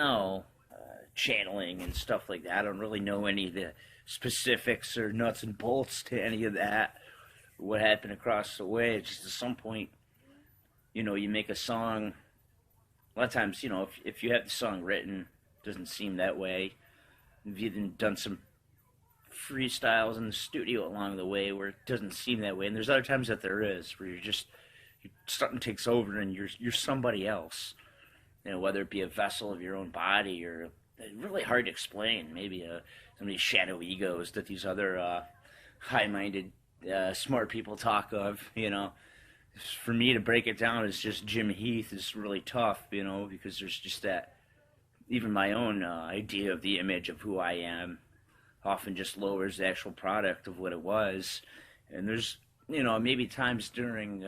no. Channeling and stuff like that. I don't really know any of the specifics or nuts and bolts to any of that. What happened across the way? It's just at some point, you make a song. A lot of times, if you have the song written, it doesn't seem that way. You've even done some freestyles in the studio along the way where it doesn't seem that way, and there's other times that there is, where something takes over and you're somebody else. Whether it be a vessel of your own body or really hard to explain. Maybe some of these shadow egos that these other high-minded, smart people talk of. For me to break it down as just Jim Heath is really tough. Because there's just that. Even my own idea of the image of who I am often just lowers the actual product of what it was. And there's maybe times during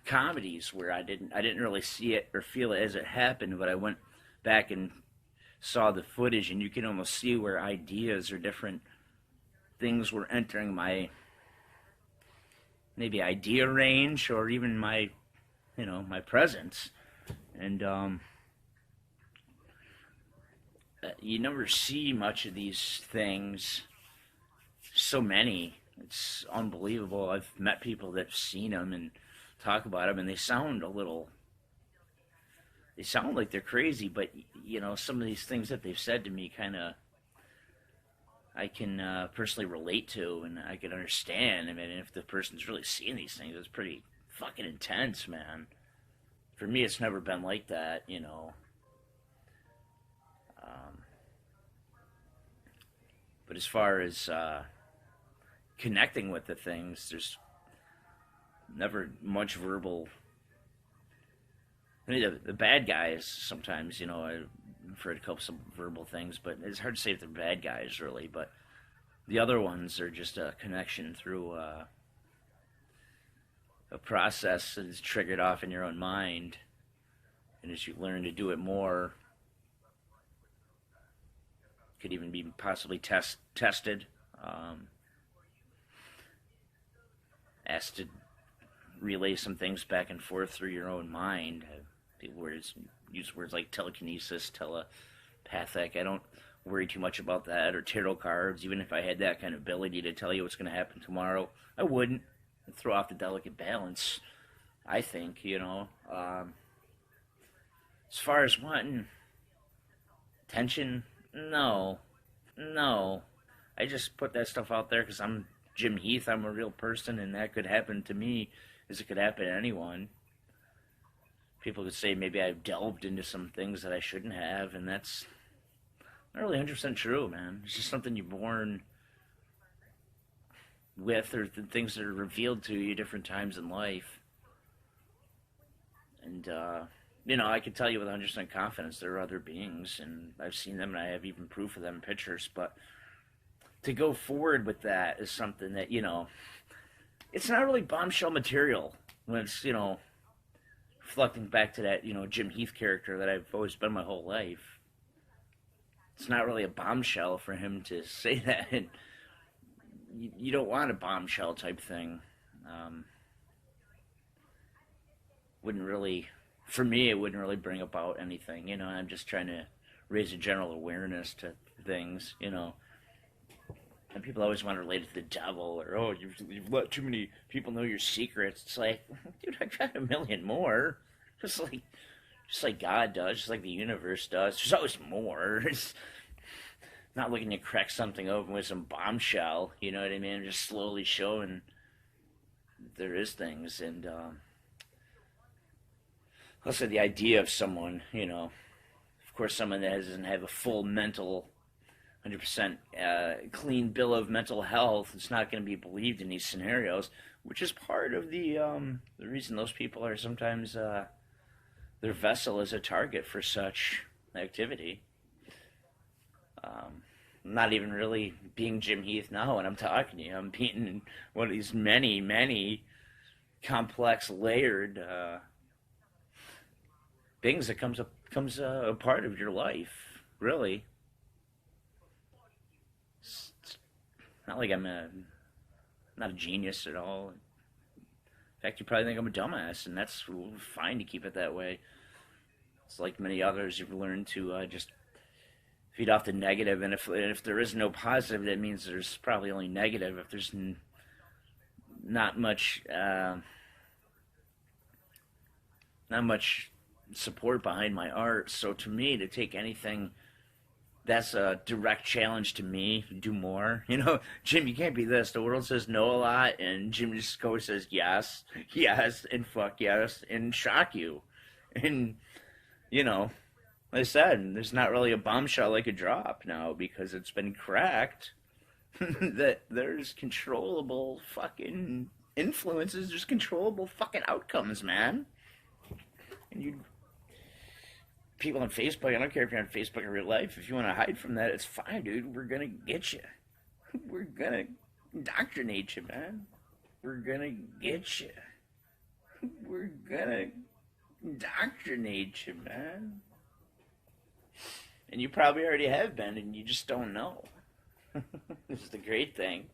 comedies where I didn't really see it or feel it as it happened, but I went back and saw the footage, and you can almost see where ideas or different things were entering my maybe idea range or even my my presence. And you never see much of these things. So many, it's unbelievable. I've met people that've seen them and talk about them, and they sound like they're crazy, but some of these things that they've said to me I can personally relate to, and I can understand. I mean, if the person's really seeing these things, it's pretty fucking intense, man. For me, it's never been like that. But as far as connecting with the things, there's never much verbal. I mean, the bad guys sometimes, I've heard a couple some verbal things, but it's hard to say if they're bad guys, really. But the other ones are just a connection through a process that is triggered off in your own mind. And as you learn to do it more, it could even be possibly tested. Asked to relay some things back and forth through your own mind. People use words like telekinesis, telepathic. I don't worry too much about that, or tarot cards. Even if I had that kind of ability to tell you what's going to happen tomorrow, I wouldn't. It'd throw off the delicate balance, I think. As far as wanting attention, no. I just put that stuff out there because I'm Jim Heath. I'm a real person, and that could happen to me as it could happen to anyone. People could say maybe I've delved into some things that I shouldn't have, and that's not really 100% true, man. It's just something you're born with, or the things that are revealed to you different times in life. And, I can tell you with 100% confidence there are other beings, and I've seen them, and I have even proof of them in pictures, but to go forward with that is something that, it's not really bombshell material when it's, reflecting back to that, Jim Heath character that I've always been my whole life. It's not really a bombshell for him to say that, and you don't want a bombshell type thing. Wouldn't really, for me, it wouldn't really bring about anything. I'm just trying to raise a general awareness to things. And people always want to relate it to the devil, or you've let too many people know your secrets. It's like, dude, I got a million more, just like God does, just like the universe does. There's always more. It's not looking to crack something open with some bombshell. You know what I mean? I'm just slowly showing there is things, and also the idea of someone, of course, someone that doesn't have a full mental 100% clean bill of mental health, it's not going to be believed in these scenarios, which is part of the reason those people are sometimes their vessel is a target for such activity. I'm not even really being Jim Heath now when I'm talking to you. I'm being one of these many, many complex, layered things that comes a part of your life, really. It's not like I'm not a genius at all. In fact, you probably think I'm a dumbass, and that's fine to keep it that way. It's like many others, you've learned to just feed off the negative, and if there is no positive, that means there's probably only negative. If there's not much not much support behind my art, so to me, to take anything that's a direct challenge to me. Do more. Jim, you can't be this. The world says no a lot, and Jim just goes says yes, yes, and fuck yes, and shock you. And, you know, like I said, there's not really a bombshell I could drop now because it's been cracked that there's controllable fucking influences, there's controllable fucking outcomes, man. And you people on Facebook, I don't care if you're on Facebook in real life, if you want to hide from that, it's fine, dude. We're gonna get you. We're gonna indoctrinate you, man. We're gonna get you. We're gonna indoctrinate you, man. And you probably already have been, and you just don't know. This is the great thing.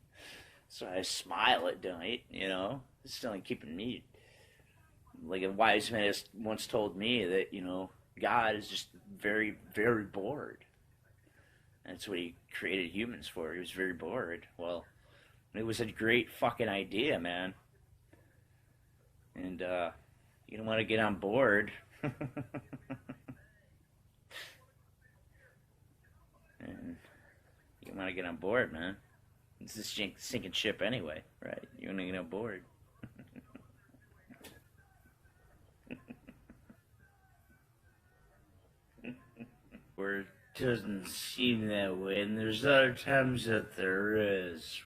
So I smile at night. It's still like keeping me. Like a wise man has once told me that, God is just very, very bored. That's what he created humans for. He was very bored. Well, it was a great fucking idea, man. And you don't want to get on board. And you want to get on board, man. It's a sinking ship anyway, right? You want to get on board. Or it doesn't seem that way, and there's other times that there is.